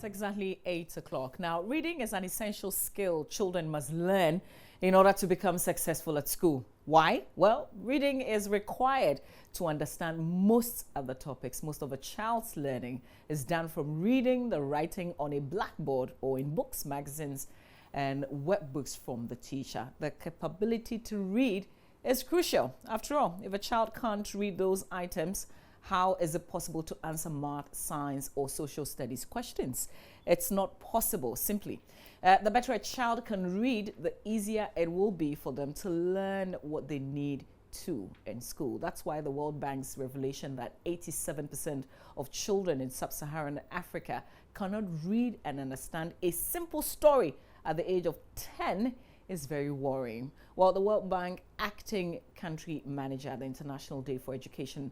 exactly 8 o'clock. Now, reading is an essential skill children must learn in order to become successful at school. Why? Well, reading is required to understand most of the topics. Most of a child's learning is done from reading the writing on a blackboard or in books, magazines, and workbooks from the teacher. The capability to read is crucial. After all, if a child can't read those items, how is it possible to answer math, science, or social studies questions? It's not possible, simply. The better a child can read, the easier it will be for them to learn what they need to in school. That's why the World Bank's revelation that 87% of children in Sub-Saharan Africa cannot read and understand a simple story at the age of 10 is very worrying. Well, the World Bank acting country manager at the International Day for Education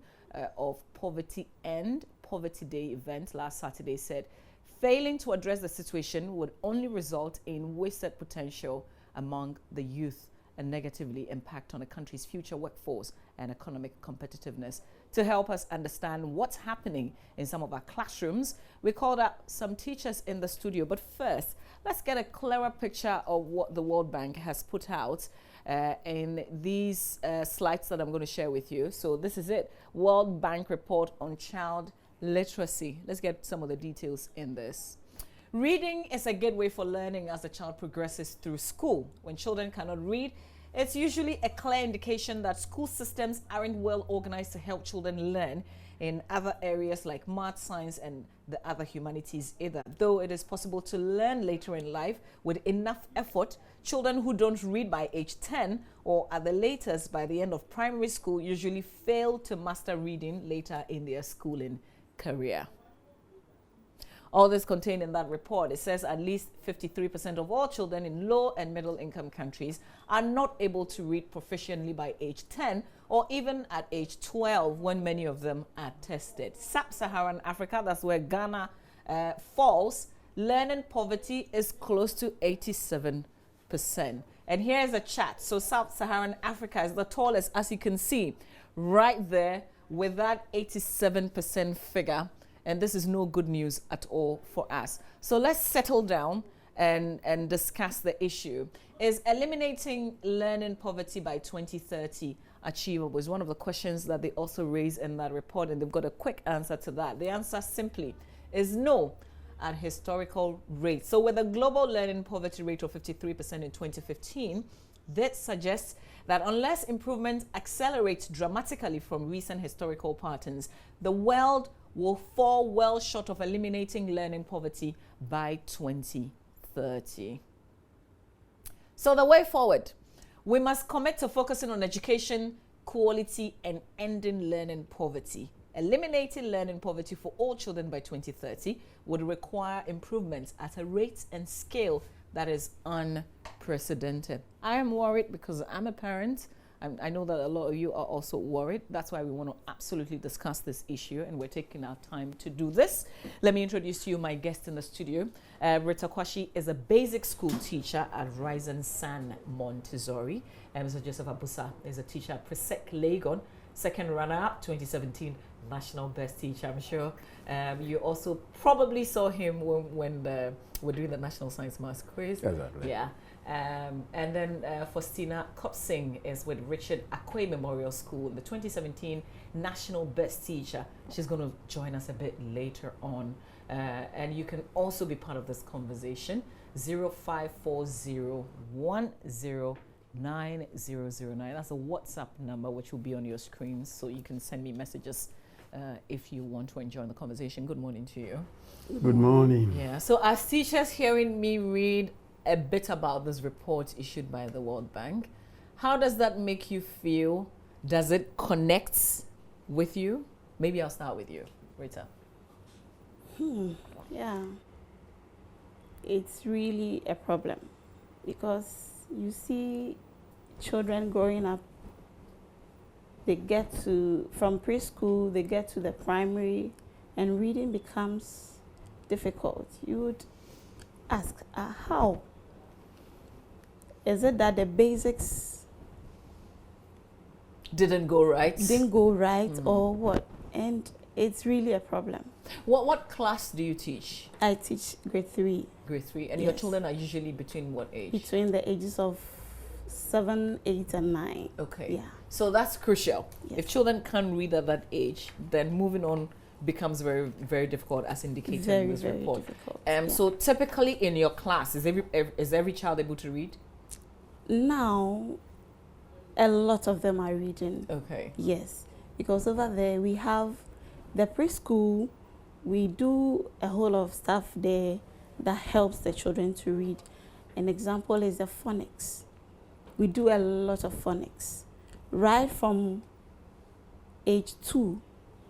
of Poverty End Poverty Day event last Saturday said failing to address the situation would only result in wasted potential among the youth and negatively impact on the country's future workforce and economic competitiveness. To help us understand what's happening in some of our classrooms, we called up some teachers in the studio. But first, let's get a clearer picture of what the World Bank has put out in these slides that I'm going to share with you. So this is it, World Bank report on child literacy. Let's get some of the details in this. Reading is a gateway for learning as a child progresses through school. When children cannot read, it's usually a clear indication that school systems aren't well organized to help children learn in other areas like math, science, and the other humanities either. Though it is possible to learn later in life with enough effort, children who don't read by age 10 or at the latest by the end of primary school usually fail to master reading later in their schooling career. All this contained in that report. It says at least 53% of all children in low and middle income countries are not able to read proficiently by age 10 or even at age 12 when many of them are tested. Sub-Saharan Africa, that's where Ghana falls, learning poverty is close to 87%. And here's a chart. So Sub-Saharan Africa is the tallest, as you can see, right there with that 87% figure. And this is no good news at all for us. So let's settle down and discuss the issue. Is eliminating learning poverty by 2030 achievable? Is one of the questions that they also raise in that report, and they've got a quick answer to that. The answer simply is no at historical rates. So with a global learning poverty rate of 53% in 2015, that suggests that unless improvement accelerates dramatically from recent historical patterns, the world will fall well short of eliminating learning poverty by 2030. So the way forward, we must commit to focusing on education, quality, and ending learning poverty. Eliminating learning poverty for all children by 2030 would require improvements at a rate and scale that is unprecedented. I am worried because I'm a parent. I know that a lot of you are also worried. That's why we want to absolutely discuss this issue, and we're taking our time to do this. Let me introduce to you my guest in the studio. Rita Kwashi is a basic school teacher at Rise and San Montessori. And Mr. Joseph Abusa is a teacher at Presec Legon, second runner-up, 2017 National Best Teacher. I'm sure you also probably saw him when we're doing the National Science Maths quiz. Exactly. Yeah. And then Faustina Kopsing is with Richard Akwe Memorial School, the 2017 National Best Teacher. She's going to join us a bit later on. And you can also be part of this conversation. 0540109009. That's a WhatsApp number which will be on your screens, so you can send me messages if you want to join the conversation. Good morning to you. Good morning. Yeah, so as teachers hearing me read a bit about this report issued by the World Bank, how does that make you feel? Does it connect with you? Maybe I'll start with you, Rita. Yeah, it's really a problem because you see children growing up, they get to, from preschool, they get to the primary, and reading becomes difficult. You would ask, how? Is it that the basics didn't go right? Or what? And it's really a problem. What class do you teach? I teach grade 3. Grade 3. And Yes. your children are usually between what age? Between the ages of 7, 8, and 9. Okay. Yeah. So that's crucial. Yes. If children can't read at that age, then moving on becomes very, very difficult, as indicated in Very, this very report. difficult. So typically in your class, is every child able to read? Now, a lot of them are reading. Okay. Yes, because over there we have the preschool. We do a whole lot of stuff there that helps the children to read. An example is the phonics. We do a lot of phonics. Right from age 2,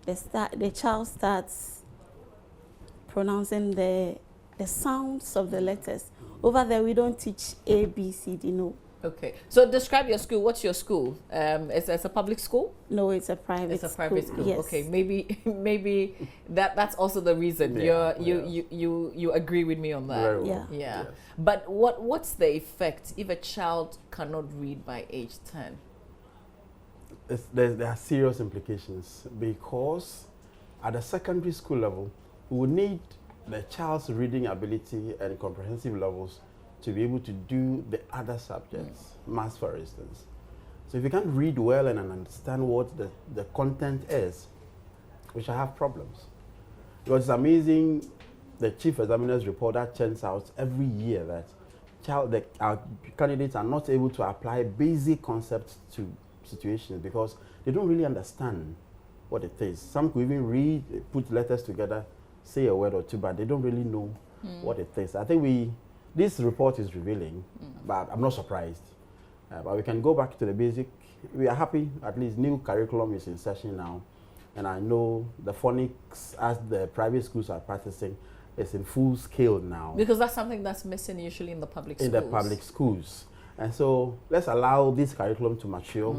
the child starts pronouncing the sounds of the letters. Over there, we don't teach A, B, C, D, no. Okay. So describe your school. What's your school? It's a public school? No, it's a private school. It's a private school. Yes. Okay. Maybe that's also the reason you agree with me on that. Very well. Yeah. Yeah. Yes. But what's the effect if a child cannot read by age 10? There are serious implications, because at the secondary school level, we will need the child's reading ability and comprehensive levels to be able to do the other subjects, maths for instance. So if you can't read well and understand what the content is, we shall have problems. Because it's amazing, the chief examiner's report that churns out every year that our candidates are not able to apply basic concepts to situations because they don't really understand what it is. Some could even read, put letters together, say a word or two, but they don't really know what it is. I think this report is revealing, but I'm not surprised. But we can go back to the basic. We are happy, at least new curriculum is in session now. And I know the phonics, as the private schools are practicing, is in full scale now. Because that's something that's missing usually in the public schools. In the public schools. And so let's allow this curriculum to mature,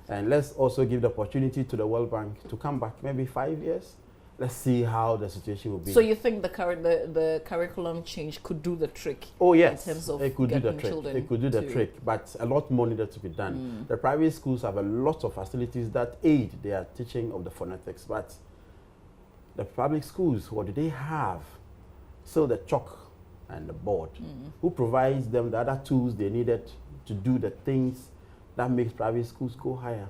and let's also give the opportunity to the World Bank to come back maybe 5 years. Let's see how the situation will be. So you think the curriculum change could do the trick? Oh yes, in terms of it could do the getting trick. children It could do the to- trick, but a lot more needed to be done. The private schools have a lot of facilities that aid their teaching of the phonetics, but the public schools, what do they have? So the chalk and the board. Who provides them the other tools they needed to do the things that makes private schools go higher?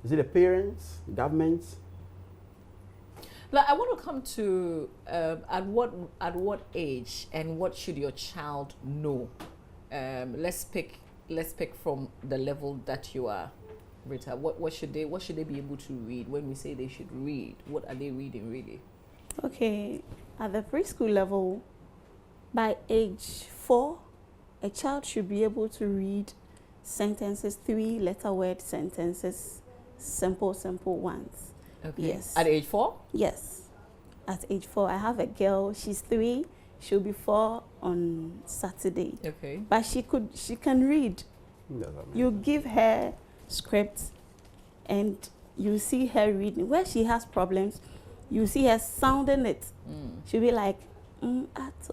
Is it the parents, government? Now, I want to come to at what age and what should your child know? Let's pick from the level that you are, Rita. What should they be able to read? When we say they should read, what are they reading really? Okay, at the preschool level, by age 4, a child should be able to read sentences, 3-letter word sentences, simple ones. Okay. Yes. At age 4? Yes. At age 4, I have a girl, she's 3, she'll be 4 on Saturday. Okay. But she can read. Yes, I mean. You give her script and you see her reading. Where she has problems, you see her sounding it. She'll be like,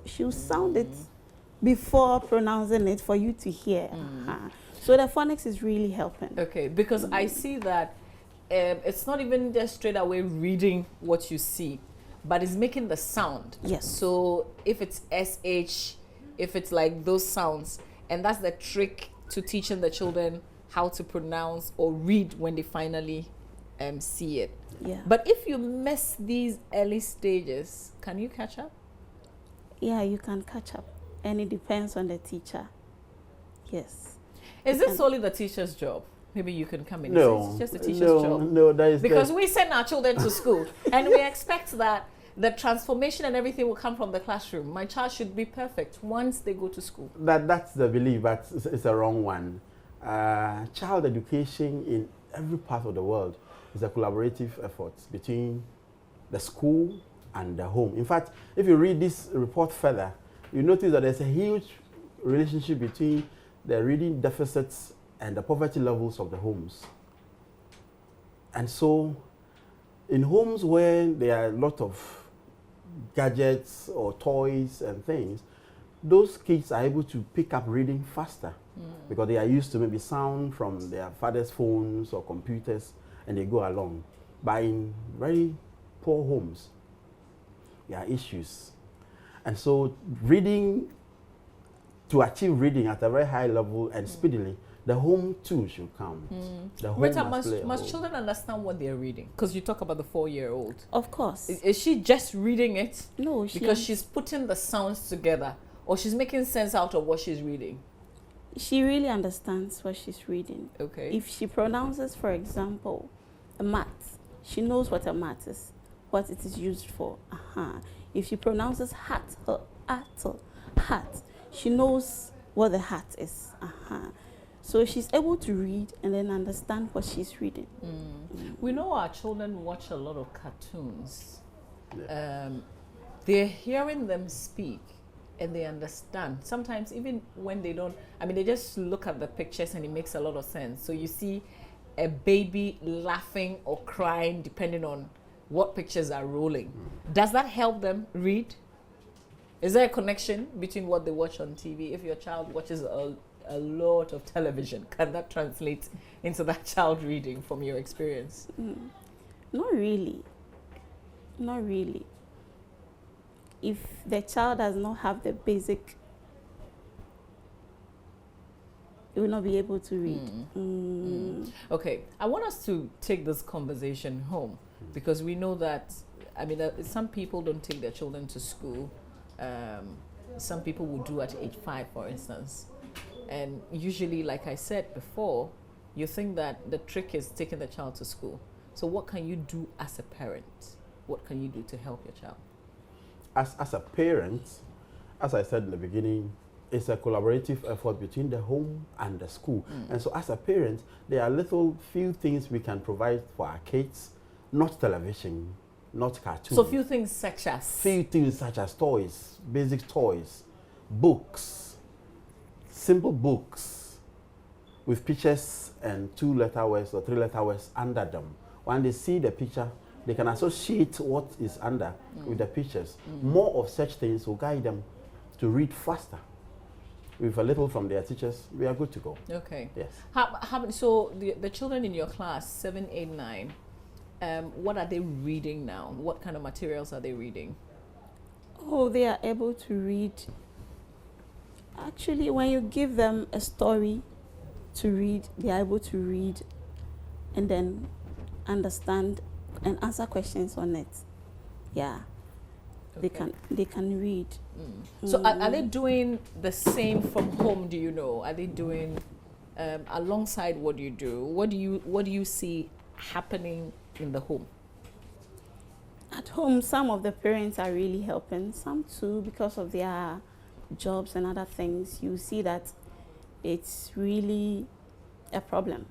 she'll sound it before pronouncing it for you to hear. So the phonics is really helping. Okay, because I see that it's not even just straight away reading what you see, but it's making the sound. Yes. So if it's SH, if it's like those sounds, and that's the trick to teaching the children how to pronounce or read when they finally see it. Yeah. But if you miss these early stages, can you catch up? Yeah, you can catch up. And it depends on the teacher. Yes. Is this solely the teacher's job? Maybe you can come in. No, It's just the teacher's no, job. no, that is Because we send our children to school and we expect that the transformation and everything will come from the classroom. My child should be perfect once they go to school. that's the belief, but it's a wrong one. Child education in every part of the world is a collaborative effort between the school and the home. In fact, if you read this report further, you notice that there's a huge relationship between the reading deficits and the poverty levels of the homes. And so, in homes where there are a lot of gadgets or toys and things, those kids are able to pick up reading faster because they are used to maybe sound from their father's phones or computers and they go along. But in very poor homes, there are issues. And so reading, to achieve reading at a very high level and speedily, the home too should count. The home Rita, must play a must role. children understand what they're reading? Because you talk about the 4-year-old. Of course. Is she just reading it? No, Because she's putting the sounds together, or she's making sense out of what she's reading. she really understands what she's reading. Okay. If she pronounces, for example, a mat, she knows what a mat is, what it is used for. If she pronounces hat, hat, she knows what the hat is. So she's able to read and then understand what she's reading. We know our children watch a lot of cartoons. Yeah. They're hearing them speak and they understand. Sometimes even when they don't, I mean, they just look at the pictures and it makes a lot of sense. So you see a baby laughing or crying depending on what pictures are rolling. Does that help them read? Is there a connection between what they watch on TV? If your child watches a lot of television, can that translate into that child reading from your experience? Not really. Not really. If the child does not have the basic, he will not be able to read. Okay, I want us to take this conversation home because we know that, I mean, some people don't take their children to school. Some people will do at age 5, for instance. And usually, like I said before, you think that the trick is taking the child to school. So what can you do as a parent? What can you do to help your child? As a parent, as I said in the beginning, it's a collaborative effort between the home and the school. And so as a parent, there are few things we can provide for our kids, not television, not cartoons. So few things such as toys, basic toys, books, simple books with pictures and 2-letter words or 3-letter words under them. When they see the picture, they can associate what is under with the pictures. More of such things will guide them to read faster. With a little from their teachers, we are good to go. Okay. Yes. So the children in your class, 7, 8, 9, what are they reading now? What kind of materials are they reading? Oh, they are able to read. Actually, when you give them a story to read, they are able to read and then understand and answer questions on it. Yeah. Okay. They can read. So are they doing the same from home, do you know? Are they doing alongside what you do? What do you see happening in the home? At home, some of the parents are really helping. Some too, because of their jobs and other things, you see that it's really a problem.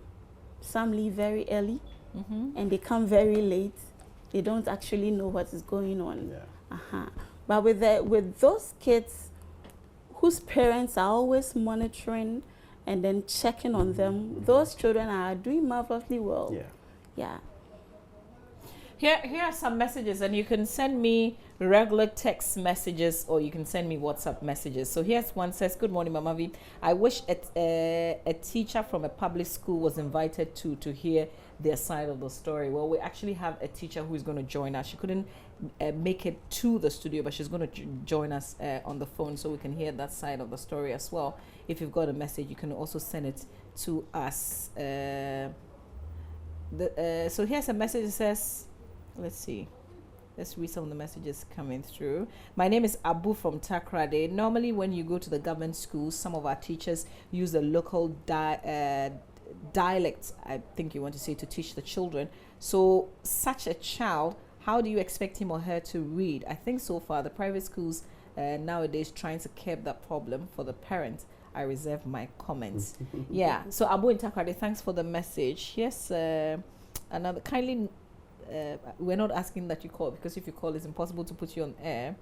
Some leave very early and they come very late. They don't actually know what is going on. Yeah. But with those kids whose parents are always monitoring and then checking on them, those children are doing marvelously well. Yeah. Yeah. Here are some messages, and you can send me regular text messages or you can send me WhatsApp messages. So here's one says, "Good morning, Mama V. I wish a teacher from a public school was invited to hear their side of the story." Well, we actually have a teacher who is going to join us. She couldn't make it to the studio, but she's going to join us on the phone so we can hear that side of the story as well. If you've got a message, you can also send it to us. So here's a message that says, let's see. Let's read some of the messages coming through. My name is Abu from Takrade. Normally, when you go to the government schools, some of our teachers use the local dialect, I think you want to say, to teach the children. So such a child, how do you expect him or her to read? I think so far the private schools nowadays trying to curb that problem. For the parents, I reserve my comments. Yeah, so Abu in Takrade, thanks for the message. Yes, another kindly, we're not asking that you call, because if you call, it's impossible to put you on air.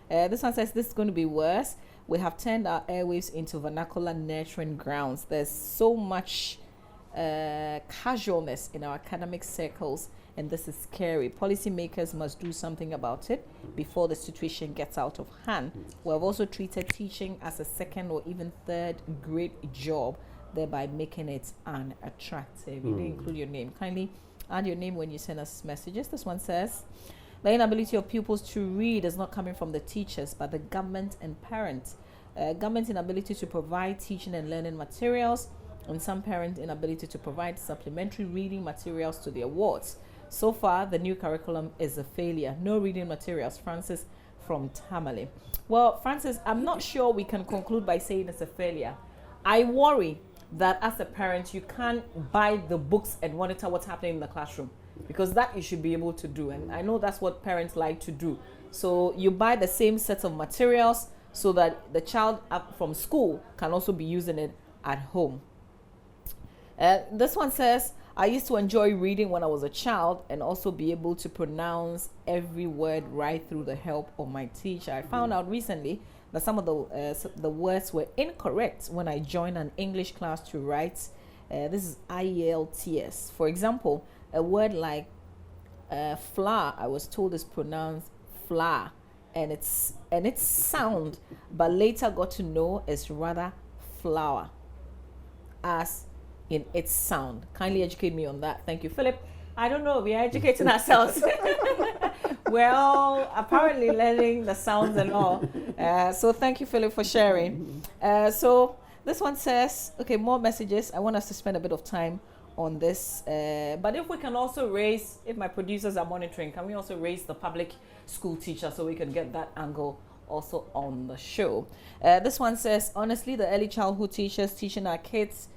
This one says, this is going to be worse. We have turned our airwaves into vernacular nurturing grounds. There's so much casualness in our academic circles, and this is scary. Policymakers must do something about it before the situation gets out of hand. We have also treated teaching as a second or even third grade job, thereby making it unattractive. You didn't include your name. Kindly add your name when you send us messages. This one says, The inability of pupils to read is not coming from the teachers, but the government and parents. Government inability to provide teaching and learning materials, and some parents' inability to provide supplementary reading materials to their wards. So far, the new curriculum is a failure. No reading materials. Francis from Tamale. Well, Francis, I'm not sure we can conclude by saying it's a failure. I worry that as a parent, you can't buy the books and monitor what's happening in the classroom, because that you should be able to do. And I know that's what parents like to do. So you buy the same set of materials so that the child up from school can also be using it at home. This one says, I used to enjoy reading when I was a child and also be able to pronounce every word right through the help of my teacher. I found out recently that some of the words were incorrect when I joined an English class to write. This is IELTS. For example, a word like flour, I was told is pronounced flour, and its sound, but later got to know is rather flour, as in its sound. Kindly educate me on that. Thank you, Philip. I don't know, we are educating ourselves. We're all apparently learning the sounds and all. So thank you, Philip, for sharing. So this one says, okay, more messages. I want us to spend a bit of time on this. But if we can also raise, if my producers are monitoring, can we also raise the public school teacher so we can get that angle also on the show? This one says, honestly, the early childhood teachers teaching our kids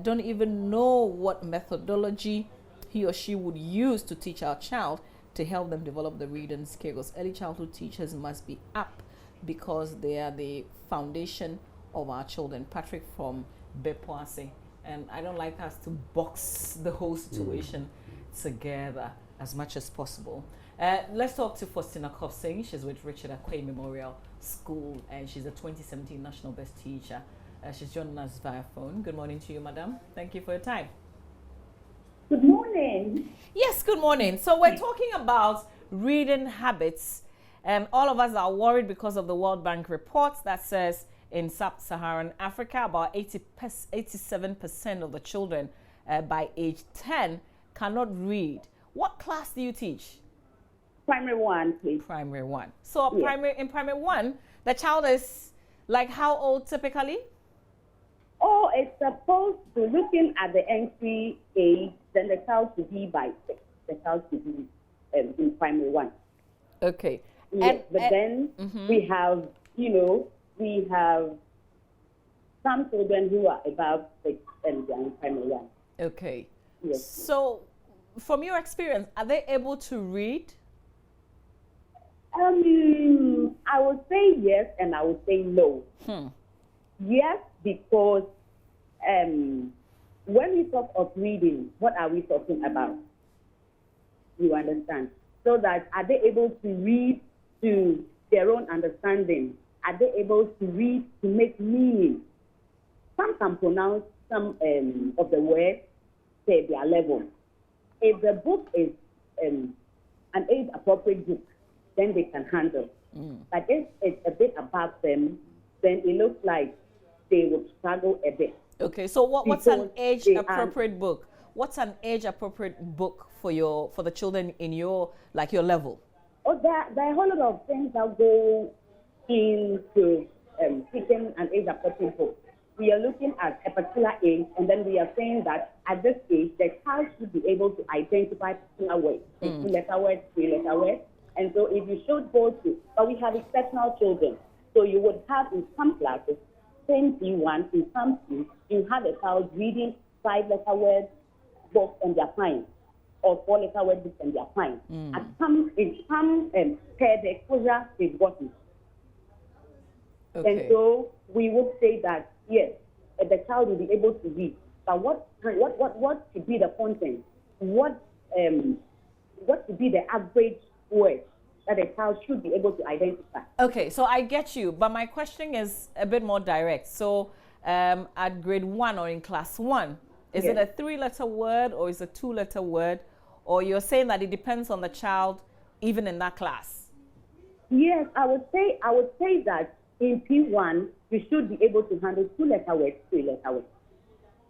don't even know what methodology he or she would use to teach our child to help them develop the reading skills. Early childhood teachers must be up because they are the foundation of our children. Patrick from Bepoase. And I don't like us to box the whole situation together as much as possible. Let's talk to Faustina Kopsing. She's with Richard Akwe Memorial School, and she's a 2017 National Best Teacher. She's joining us via phone. Good morning to you, madam. Thank you for your time. Good morning. Yes, good morning. So we're talking about reading habits, and all of us are worried because of the World Bank report that says in Sub-Saharan Africa, about 87% of the children by age 10 cannot read. What class do you teach? Primary 1, please. Primary 1. So Yes. in primary 1, the child is like how old typically? Oh, it's supposed to, looking at the entry age, then the child should be by 6. The child should be in primary 1. Okay. Yes, but then we have, we have some children who are above 6 and they are in primary 1. Okay. Yes. So from your experience, are they able to read? I would say yes and I would say no. Yes, because when we talk of reading, what are we talking about? You understand? So that are they able to read to their own understanding? Are they able to read to make meaning? Some can pronounce some of the words to their level. If the book is an age-appropriate book, then they can handle. But if it's a bit above them, then it looks like they would struggle a bit. Okay, so what's an age-appropriate book? What's an age-appropriate book for the children in your level? Oh, there are a whole lot of things that go into picking an age-appropriate book. We are looking at a particular age, and then we are saying that at this age, the child should be able to identify particular words, 2-letter words, 3-letter words. And so if you should go to, but we have exceptional children. So you would have in some classes, same P1, in some schools, you have a child reading 5-letter word books and they're fine, or 4-letter word books and they're fine. At some pair, the exposure is gotten. Okay. And so we would say that, yes, the child will be able to read. But what should be the content? What should be the average word that a child should be able to identify? Okay, so I get you, but my question is a bit more direct. So at grade 1 or in class 1, is it a 3-letter word or is it a 2-letter word? Or you're saying that it depends on the child even in that class? Yes, I would say that in P1, you should be able to handle 2-letter words, 3-letter words.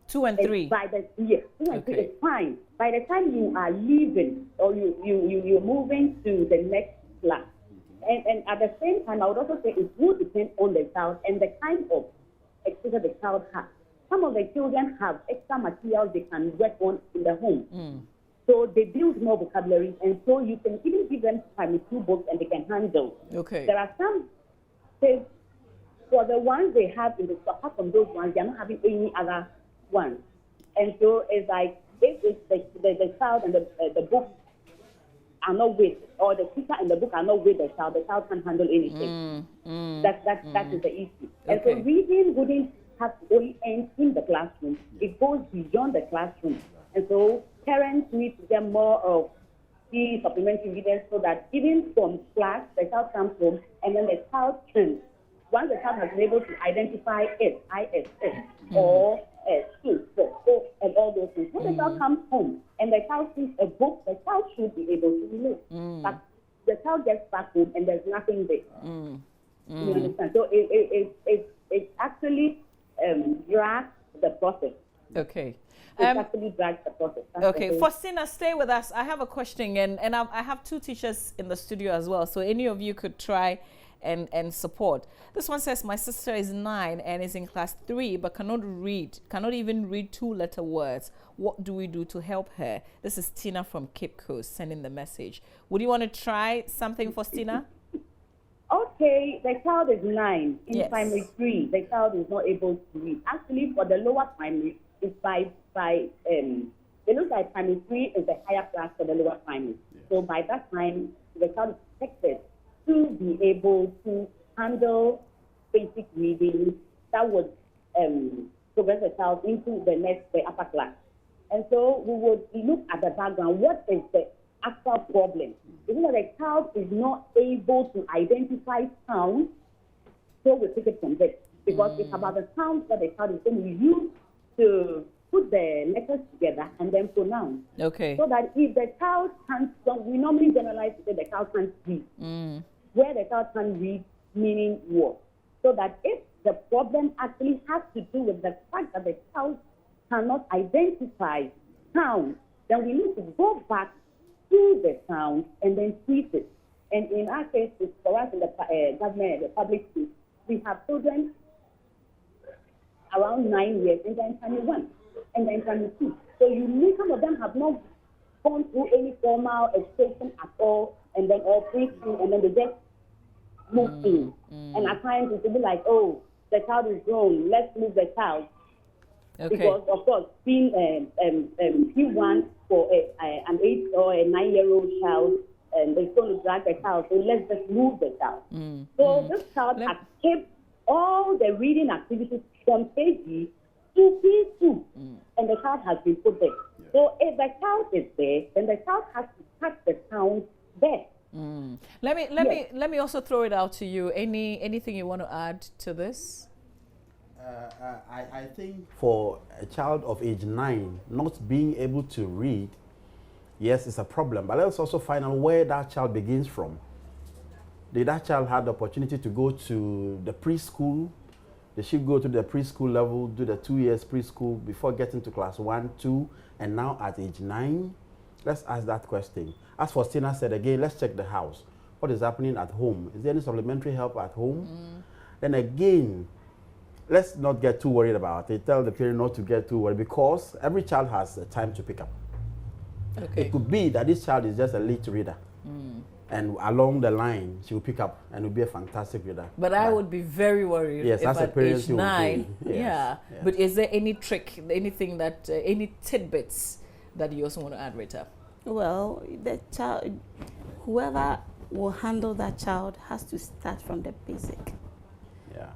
2 and 3. By the 2 and 3 Okay. is fine. By the time you are leaving or you're moving to the next class, and at the same time, I would also say it will depend on the child and the kind of exposure the child has. Some of the children have extra materials they can work on in the home. So they build more vocabulary, and so you can even give them primary 2 books and they can handle. Okay. There are some, say, for the ones they have in the school, apart from those ones, they are not having any other ones. And so it's like, if it's the child and the book are not with, or the teacher and the book are not with the child can't handle anything. That is the issue. And so Okay. reading wouldn't have to only end in the classroom. It goes beyond the classroom. And so parents need to get more of the supplementary readers so that even from class, the child comes home and then the child can, once the child has been able to identify it, ISS, or school, and all those things, when the child comes home and the child sees a book, the child should be able to relate. But the child gets back home and there's nothing there. You understand? So it actually drags the process. Okay. It actually drags the process. That's Okay, the Faustina, stay with us. I have a question, and I have 2 teachers in the studio as well, so any of you could try and support. This one says, my sister is 9 and is in class 3, but cannot even read 2-letter words. What do we do to help her? This is Tina from Cape Coast sending the message. Would you want to try something, Faustina? Okay, the child is 9 in Yes. primary 3. The child is not able to read. Actually, for the lower primary, it's it looks like primary 3 is the higher class for the lower primary. So by that time, the child is expected to be able to handle basic reading that would progress the child into the upper class. And so we would look at the background. What is the actual problem? Is it that the child is not able to identify sounds? So we take it from there. Because it's about the sounds that the child is going to use to put the letters together and then pronounce. Okay. So that if the child can't, we normally generalize to say the child can't read. Where the child can't read, meaning what? So that if the problem actually has to do with the fact that the child cannot identify sound, then we need to go back to the sound and then treat it. And in our case, it's for us in the government, the public school, we have children around 9 years and then primary 1 and then primary 2. So you need, some of them have not gone through any formal education at all, and then all preschool, and then they just move in. And at times it will be like, oh, the child is grown, let's move the child. Okay. Because of course, being P1 for an 8 or a 9-year-old child, they're going to drag the child, so let's just move the child. So this child has kept all the reading activities from KG to P2, and the child has been put there. So if the child is there, then the child has to catch the sound there. Let me also throw it out to you. Anything you want to add to this? I think for a child of age 9 not being able to read, yes, it's a problem. But let's also find out where that child begins from. Did that child have the opportunity to go to the preschool? They should go to the preschool level, do the 2 years preschool before getting to class 1, 2, and now at age 9? Let's ask that question. As Faustina said again, let's check the house. What is happening at home? Is there any supplementary help at home? Then again, let's not get too worried about it. Tell the parent not to get too worried, because every child has a time to pick up. Okay. It could be that this child is just a late reader. And along the line, she will pick up and will be a fantastic reader. But I would be very worried Yes, if as a at parent, age you would 9. be. Yes, Yeah. yes. But is there any trick, anything that, any tidbits that you also want to add, Rita? Well, the child, whoever will handle that child has to start from the basic. Yeah.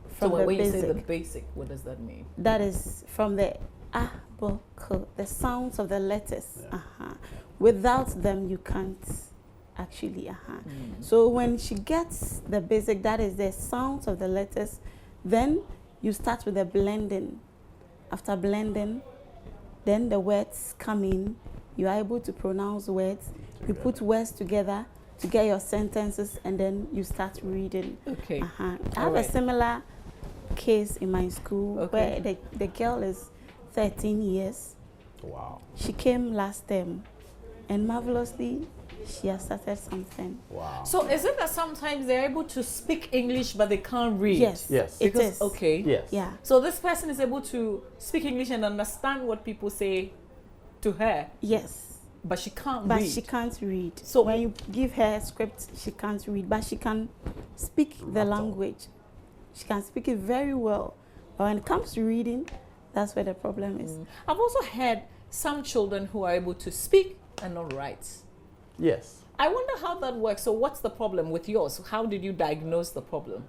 From So the when you say the basic. basic, what does that mean? That is from the A, B, K, the sounds of the letters. Without them, you can't actually. So when she gets the basic, that is the sounds of the letters, then you start with the blending. After blending, then the words come in. You are able to pronounce words. You put words together to get your sentences, and then you start reading. Okay. I have a similar case in my school Okay. where the girl is 13 years. Wow. She came last term, and marvelously, she has started something. Wow. So is it that sometimes they're able to speak English but they can't read? Yes. Yes. It Because, is. okay. Yes. Yeah. So this person is able to speak English and understand what people say to her, Yes. but she can't But read. she can't read. So- So when you give her a script, she can't read, but she can speak the language. She can speak it very well. But when it comes to reading, that's where the problem is. I've also heard some children who are able to speak and not write. Yes. I wonder how that works. So what's the problem with yours? How did you diagnose the problem?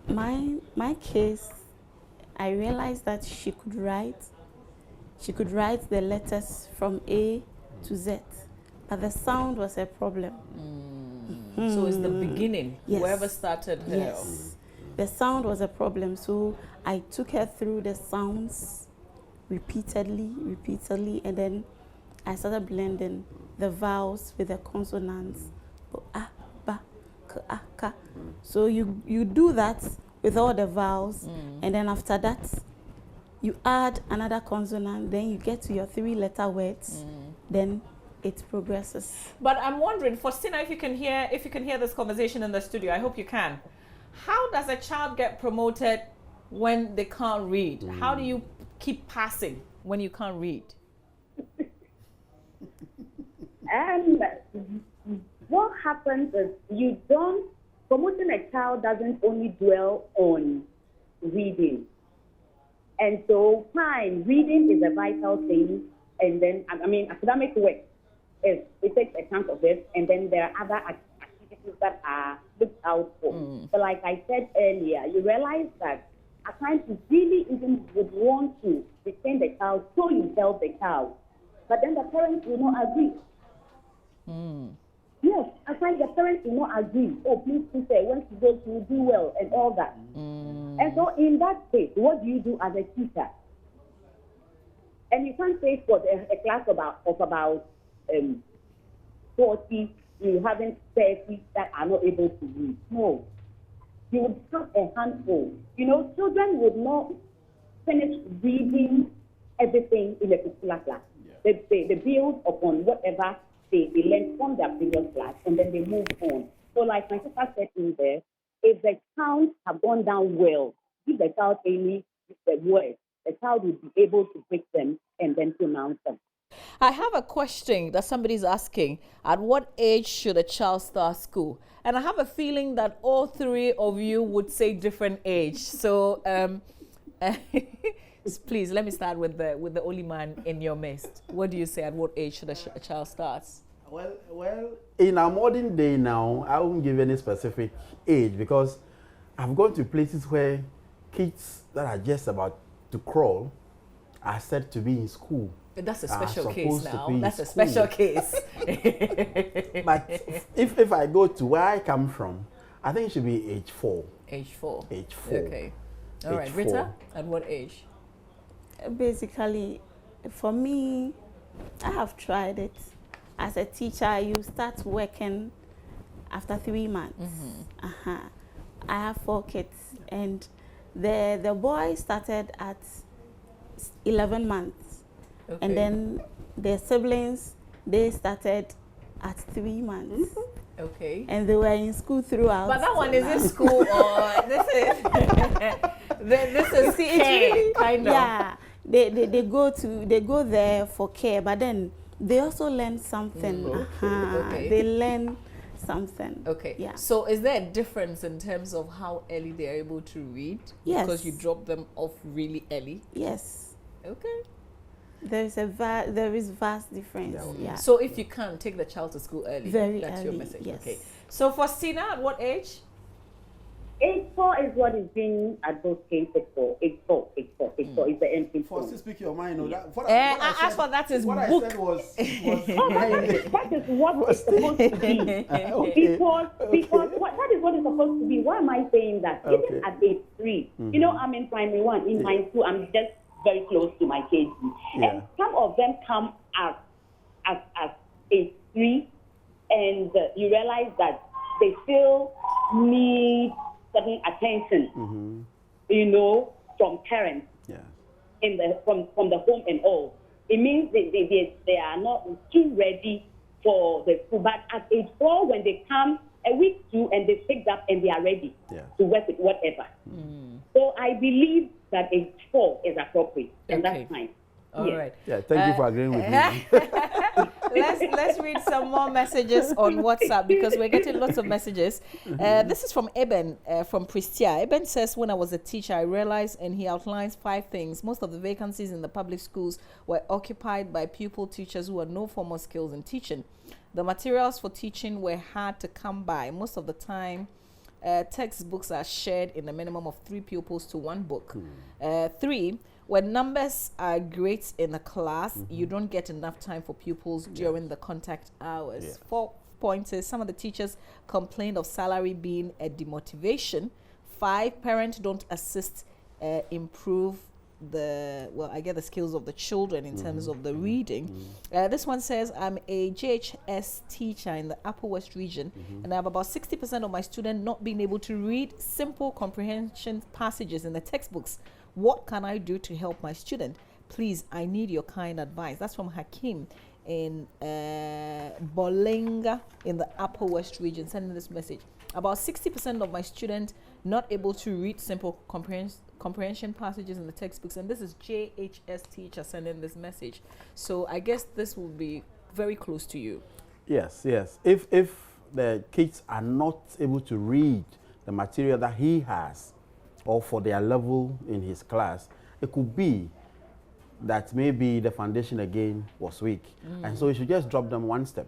My case, I realized that she could write. She could write the letters from A to Z, but the sound was a problem. So it's the beginning. Yes. Whoever started her. Yes, the sound was a problem. So I took her through the sounds repeatedly, and then I started blending the vowels with the consonants. A, ba, k, a, ka. So you do that with all the vowels, and then after that, you add another consonant. Then you get to your 3-letter words. Then it progresses. But I'm wondering, Faustina, if you can hear this conversation in the studio, I hope you can. How does a child get promoted when they can't read? How do you keep passing when you can't read? And what happens is promoting a child doesn't only dwell on reading. And so, fine, reading is a vital thing. And then, academic work, it takes account of it. And then there are other activities that are looked out for. But like I said earlier, you realize that at times you really even would want to retain the child, so you help the child. But then the parents will not agree. Yes, at times the parents will not agree. Oh, please, sister, when she goes, she will do well and all that. And so in that case, what do you do as a teacher? And you can't say for a class of about 40, you haven't 30 that are not able to read. No. You would have a handful. Children would not finish reading everything in a particular class. Yeah. They build upon whatever they learned from their previous class, and then they move on. So like my sister said in there, if the sounds have gone down well, give the child any the words, the child will be able to break them and then pronounce them. I have a question that somebody's asking. At what age should a child start school? And I have a feeling that all three of you would say different age. So please, let me start with the only man in your midst. What do you say? At what age should a child start? Well, in our modern day now, I won't give any specific age because I've gone to places where kids that are just about to crawl are said to be in school. That's a special case now. That's a school. special case. But if I go to where I come from, I think it should be age 4. Age 4. Age 4. Okay. All right, Age Rita, 4. at what age? Basically, for me, I have tried it. As a teacher, you start working after 3 months. I have 4 kids, and the boy started at 11 months. Okay. And then their siblings, they started at 3 months. Okay. And they were in school throughout. But that one is in school or this is this is care, kind of. Yeah. They go there for care, but then they also learn something. Okay. They learn something. Okay. Yeah. So is there a difference in terms of how early they are able to read? Yes. Because you drop them off really early? Yes. Okay. There is vast difference. Yeah. So if you can, take the child to school early. Very That's early, your message. yes. Okay. So for Sina, at what age? Age 4 is what is being advocated for. Age 4 is the entry For point. to speak your mind, As for that is what book. I said was That is what it's supposed to be. Because that is what it's supposed to be. Why am I saying that? Okay. Even at age 3, I'm in primary 1. In my school, I'm just very close to my KG. Yeah. And some of them come as age 3, and you realize that they still need certain attention, from parents. yeah. from the home and all. It means they are not too ready for the school. But at age 4, when they come a week 2 and they picked up and they are ready to work with whatever. So I believe that age 4 is appropriate, and that's fine. All right. Yeah, thank you for agreeing with me. Let's read some more messages on WhatsApp because we're getting lots of messages. This is from Eben from Pristia. Eben says, when I was a teacher, I realized, and he outlines 5 things. Most of the vacancies in the public schools were occupied by pupil teachers who had no formal skills in teaching. The materials for teaching were hard to come by. Most of the time, textbooks are shared in a minimum of 3 pupils to 1 book. 3, when numbers are great in a class, you don't get enough time for pupils during the contact hours. 4 points is some of the teachers complained of salary being a demotivation. 5, parents don't assist improve the skills of the children in terms of the reading. This one says, I'm a JHS teacher in the Upper West region, and I have about 60% of my students not being able to read simple comprehension passages in the textbooks. What can I do to help my student? Please, I need your kind advice. That's from Hakim in Bolenga in the Upper West region, sending this message. About 60% of my students not able to read simple comprehension passages in the textbooks, and this is JHS teacher sending this message. So I guess this will be very close to you. Yes. If the kids are not able to read the material that he has, or for their level in his class, it could be that maybe the foundation again was weak. And so you should just drop them 1 step.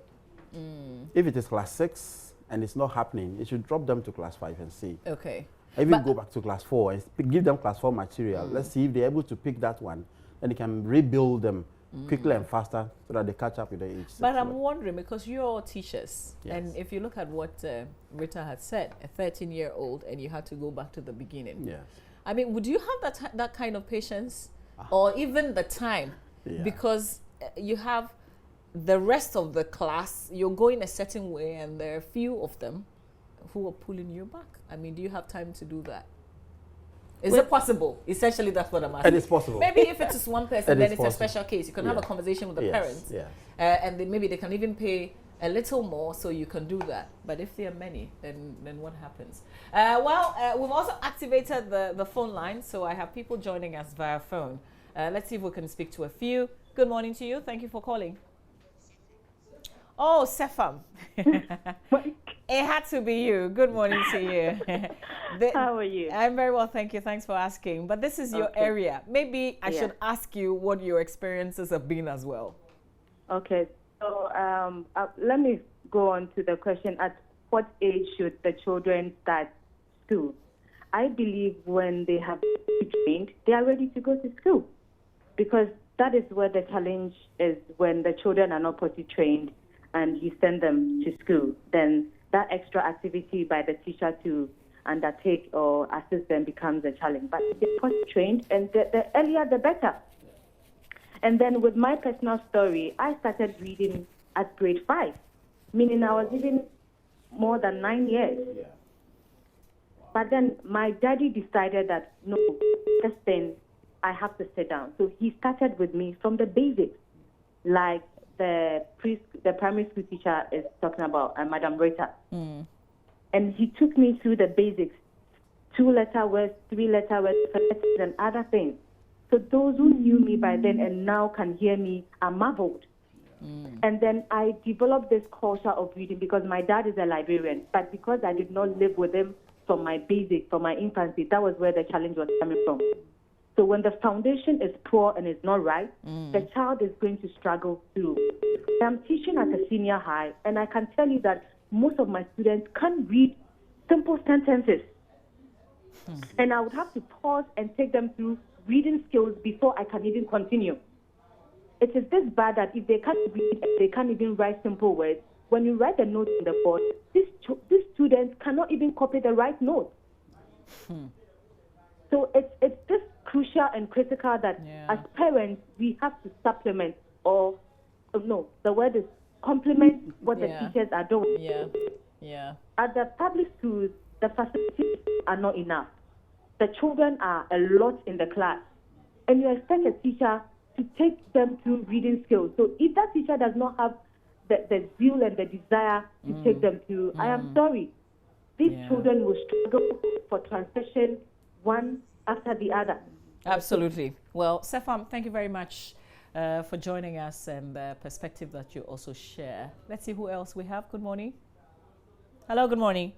If it is class 6 and it's not happening, you should drop them to class 5 and see. Okay. Even go back to class 4 and give them class 4 material. Let's see if they're able to pick that one. Then you can rebuild them quickly and faster so that they catch up with the age. But I'm wondering, because you're all teachers, and if you look at what Rita had said, a 13-year-old, and you had to go back to the beginning. Yes. I mean, would you have that kind of patience, or even the time? Because you have the rest of the class, you're going a certain way, and there are a few of them who are pulling you back. I mean, do you have time to do that? Is it possible? Essentially, that's what I'm asking. It is possible. Maybe if it is one person, then it's a special case. You can have a conversation with the parents, and maybe they can even pay a little more, so you can do that. But if there are many, then what happens? We've also activated the phone line, so I have people joining us via phone. Let's see if we can speak to a few. Good morning to you. Thank you for calling. Oh, Sefam. It had to be you. Good morning to you. How are you? I'm very well, thank you. Thanks for asking. But this is your area. Maybe I should ask you what your experiences have been as well. Okay. So let me go on to the question, at what age should the children start school? I believe when they have been trained, they are ready to go to school, because that is where the challenge is. When the children are not potty trained and you send them to school, then that extra activity by the teacher to undertake or assist them becomes a challenge. But if they're potty trained, and the earlier the better. And then with my personal story, I started reading at grade 5, meaning I was even more than 9 years. Yeah. But then my daddy decided that, no, this thing, I have to sit down. So he started with me from the basics, like the primary school teacher is talking about, Madam Rita. And he took me through the basics, 2-letter words, 3-letter words, and other things. So those who knew me by then and now can hear me are marveled. And then I developed this culture of reading because my dad is a librarian, but because I did not live with him from my infancy, that was where the challenge was coming from. So when the foundation is poor and is not right, the child is going to struggle through. I'm teaching at a senior high, and I can tell you that most of my students can't read simple sentences. And I would have to pause and take them through reading skills before I can even continue. It is this bad that if they can't read and they can't even write simple words, when you write the notes in the board, these students cannot even copy the right notes. So it's just crucial and critical that as parents, we have to supplement the word is complement what the teachers are doing. At the public schools, the facilities are not enough. The children are a lot in the class. and you expect a teacher to take them through reading skills. So if that teacher does not have the zeal and the desire to take them through, I am sorry. These children will struggle for transition one after the other. Absolutely. Well, Sefam, thank you very much for joining us and the perspective that you also share. Let's see who else we have. Good morning. Hello, good morning.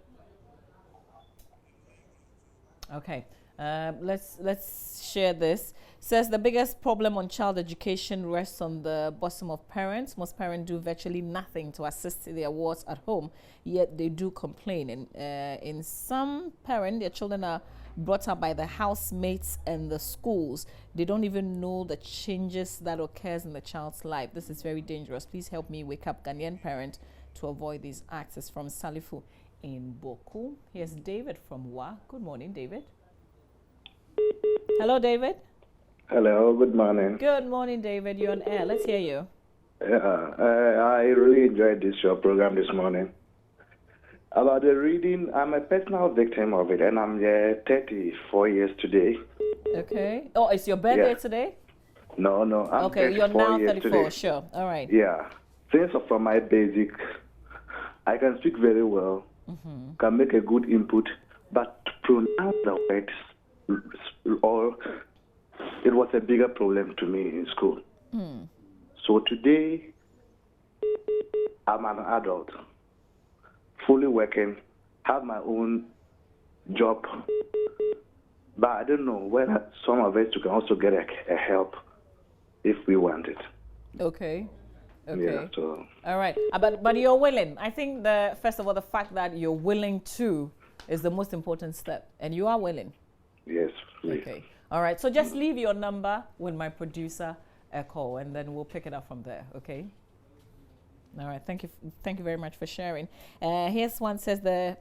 Okay, let's share this. Says the biggest problem on child education rests on the bosom of parents. Most parents do virtually nothing to assist their wards at home, yet they do complain. And in some parents, their children are brought up by the housemates and the schools. They don't even know the changes that occurs in the child's life. This is very dangerous. Please help me wake up Ghanaian parents to avoid these acts. It's from Salifu in Boku. Here's David from Wa. Good morning, David. Hello, David. Hello, good morning. Good morning, David. You're on air. Let's hear you. I really enjoyed this show program this morning. About the reading, I'm a personal victim of it, and I'm 34 years today. Okay. Oh, it's your birthday today? No, I'm okay, you're now 34, today. Sure. All right. Yeah. Since from my basic, I can speak very well, can make a good input, but to pronounce the words, it was a bigger problem to me in school. So today, I'm an adult, fully working, have my own job, but I don't know whether some of us can also get a help if we want it. Okay. Yeah, so. All right. But you're willing. I think first of all, the fact that you're willing to is the most important step, and you are willing. Yes, please. Okay. All right. So just leave your number with my producer a call, and then we'll pick it up from there. Okay. All right. Thank you very much for sharing. Here's one says I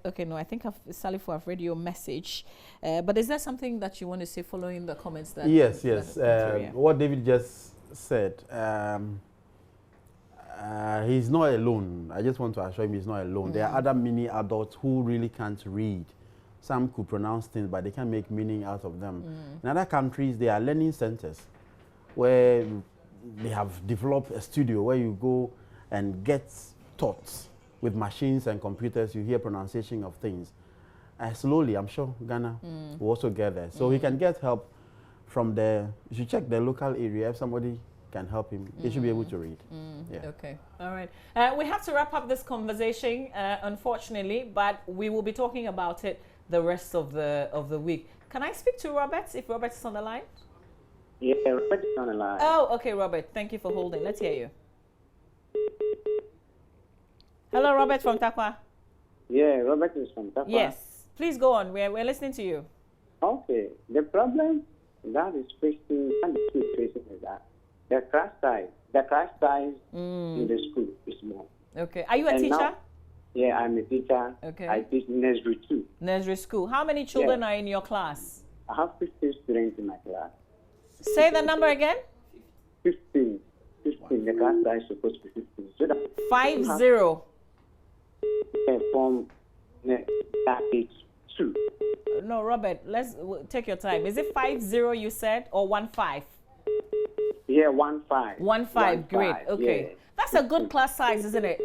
think Salifu, I've read your message, but is there something that you want to say following the comments that? Yes. What David just said. He's not alone. I just want to assure him he's not alone. There are other mini adults who really can't read. Some could pronounce things, but they can't make meaning out of them. In other countries, there are learning centers where they have developed a studio where you go and get taught with machines and computers. You hear pronunciation of things. Slowly, I'm sure Ghana will also get there. So he can get help from you should check the local area. If somebody can help him, he should be able to read. Yeah. Okay. All right. We have to wrap up this conversation, unfortunately, but we will be talking about it the rest of the week. Can I speak to Robert, if Robert is on the line? Yeah, Robert is on the line. Oh, okay, Robert. Thank you for holding. Let's hear you. Hello, Robert from Takwa. Yeah, Robert is from Takwa. Yes. Please go on. We're listening to you. Okay. The problem that is facing is that the class size in the school is small. Okay. Are you a teacher? Yeah, I'm a teacher. Okay. I teach nursery too. Nursery school. How many children are in your class? I have 15 students in my class. Say the number again. 15. The class size is supposed to be 15. So that 50. From that age 2. No, Robert, let's take your time. Is it 50 you said, or 15? Yeah, 15. 15, great. Okay. Yeah. That's a good class size, isn't it?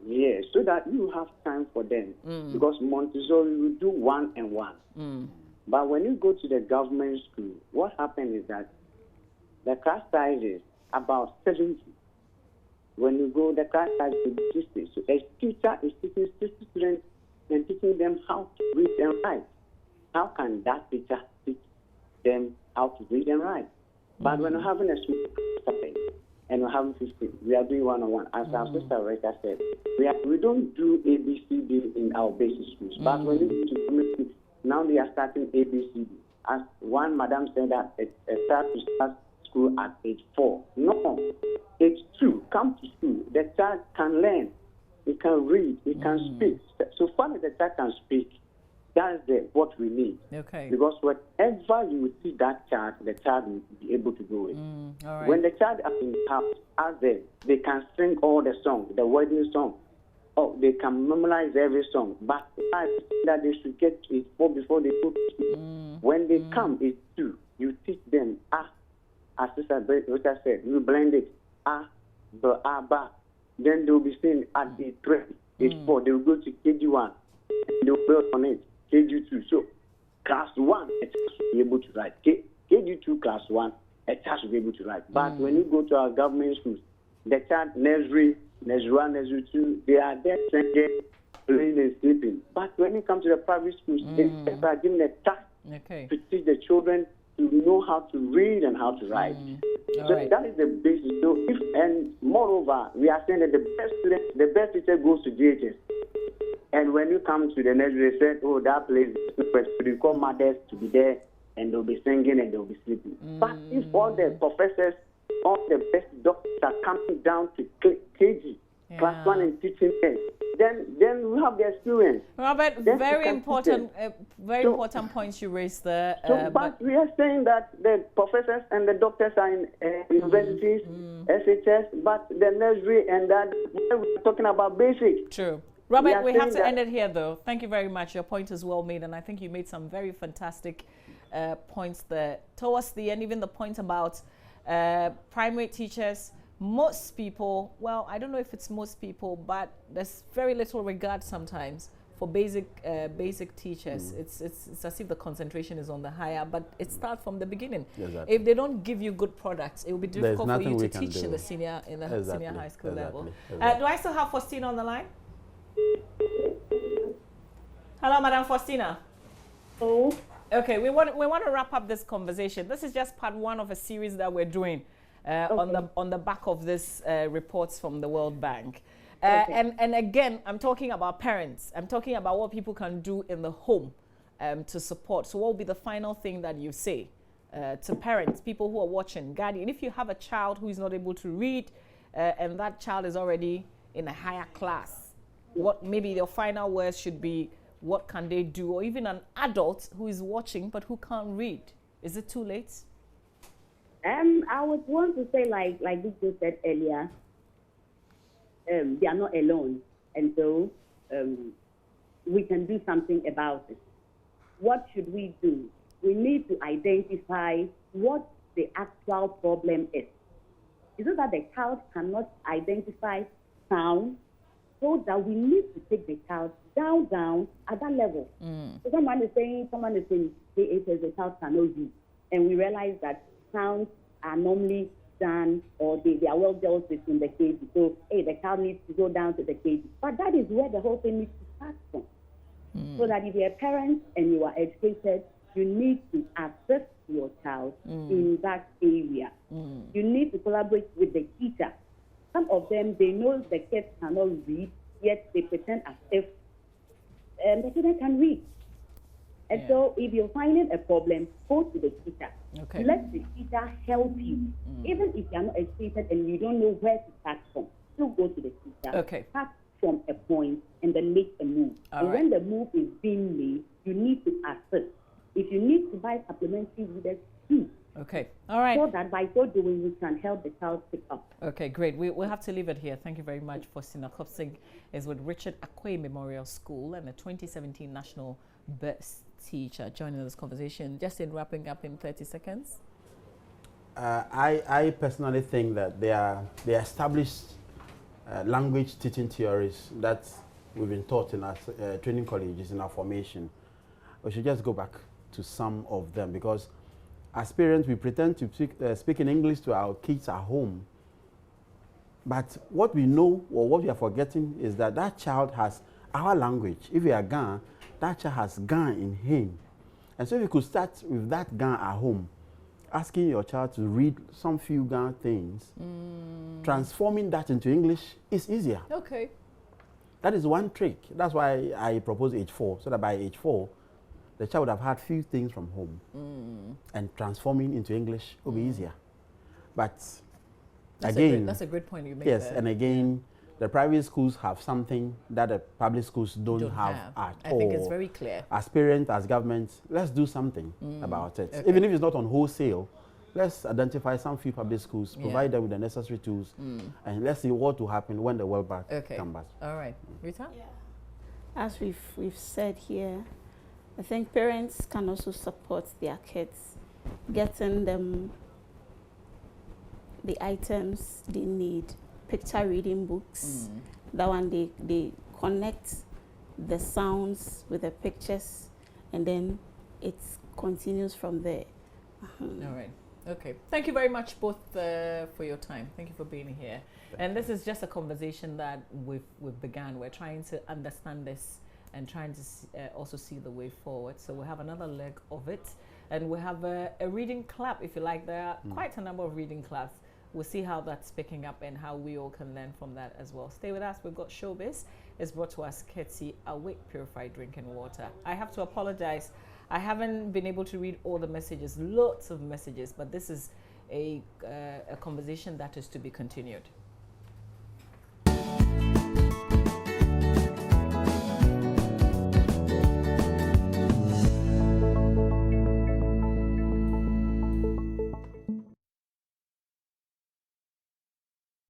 Yeah, so that you have time for them. Because Montessori, you do 1 and 1. But when you go to the government school, what happens is that the class size is about 70. When you go, the class size is 60. So a teacher is teaching 60 students and teaching them how to read and write. How can that teacher teach them how to read and write? But when you're having a small class and we're having 50, we are doing 1-on-1. As our sister Rita said, we don't do ABCD in our basic schools. But when you go to community, now they are starting ABCD. As one madam said that a child to start school at age 4. No, age 2, come to school. The child can learn. He can read. He can speak. So far as the child can speak, that's what we need. Okay. Because whatever you will teach that child, the child will be able to do it. All right. When the child is in the house, as they can sing all the songs, the wedding song. Oh, they can memorize every song. But that they should get it before they go to school. When they come, it's 2. You teach them as Sister Rita said, we blend it. Ba. Then they'll be saying at the 3, age 4, they will go to KG1. They'll build on it, KG2. So class 1, a child should be able to write. KG2, class 1, a child should be able to write. But when you go to our government schools, the child nursery 1, nursery 2, they are there singing, playing and sleeping. But when it comes to the private schools, they are given a task to teach the children to know how to read and how to write. So that is the basis. So and moreover, we are saying that the best teacher goes to GHS. And when you come to the nursery, they said, oh, that place is super. So you call mothers to be there, and they'll be singing and they'll be sleeping. But if all the professors, all the best doctors are coming down to KG, class 1 and teaching them, then we have the experience. Robert, very important points you raised there. But we are saying that the professors and the doctors are in universities, SHS, but the nursery and that, we're talking about basic. True. Robert, we have to end it here, though. Thank you very much. Your point is well made, and I think you made some very fantastic points there. Towards the end, even the point about primary teachers, most people, well, I don't know if it's most people, but there's very little regard sometimes for basic teachers. It's as if the concentration is on the higher, but it starts from the beginning. Exactly. If they don't give you good products, it will be difficult for you to teach in the senior high school level. Do I still have Faustina on the line? Hello, Madam Faustina. Oh. Okay, we want to wrap up this conversation. This is just part 1 of a series that we're doing on the back of this reports from the World Bank. And again, I'm talking about parents. I'm talking about what people can do in the home to support. So what will be the final thing that you say to parents, people who are watching, guardian? If you have a child who is not able to read and that child is already in a higher class, what maybe your final words should be, what can they do? Or even an adult who is watching but who can't read. Is it too late? I would want to say, like you said earlier, they are not alone. And so we can do something about it. What should we do? We need to identify what the actual problem is. Is it that the child cannot identify sound? So that we need to take the child down at that level. So someone is saying the child cannot read, and we realize that sounds are normally done or they are well dealt with in the KG. So the child needs to go down to the KG. But that is where the whole thing needs to start from. So that if you're a parent and you are educated, you need to assist your child in that area. You need to collaborate with the teacher. Some of them, they know the kids cannot read, yet they pretend as if the children can read. And so if you're finding a problem, go to the teacher. Let the teacher help you. Even if you're not educated and you don't know where to start from, still go to the teacher. Start from a point and then make a move. When the move is being made, you need to assist. If you need to buy supplementary readers, do. All right. So that by so doing, we can help the child pick up. Great. We'll have to leave it here. Thank you very much. Faustina Kopsig is with Richard Akwe Memorial School and the 2017 National Best Teacher joining this conversation. Just in wrapping up in 30 seconds. I personally think that the established language teaching theories that we've been taught in our training colleges, in our formation, we should just go back to some of them, because as parents, we pretend to speak in English to our kids at home. But what we know, or what we are forgetting, is that that child has our language. If we are Ghana, that child has Ghana in him. And so if you could start with that Ghana at home, asking your child to read some few Ghana things, transforming that into English is easier. That is one trick. That's why I propose age 4, so that by age 4, the child would have had few things from home, and transforming into English will be easier. But that's a great point you make. Yes, and again, the private schools have something that the public schools don't have at all. I think it's very clear. As parents, as government, let's do something about it. Even if it's not on wholesale, let's identify some few public schools, provide them with the necessary tools, and let's see what will happen when the World Bank comes back. All right. Rita? As we've said here, I think parents can also support their kids, getting them the items they need. Picture reading books. That one they connect the sounds with the pictures, and then it continues from there. All right. Okay. Thank you very much both for your time. Thank you for being here. And this is just a conversation that we've begun. We're trying to understand this and trying to also see the way forward. So we have another leg of it, and we have a reading club, if you like. There are quite a number of reading clubs. We'll see how that's picking up and how we all can learn from that as well. Stay with us. We've got Showbiz. It's brought to us courtesy Awake Purified Drinking Water. I have to apologize. I haven't been able to read all the messages, lots of messages, but this is a conversation that is to be continued.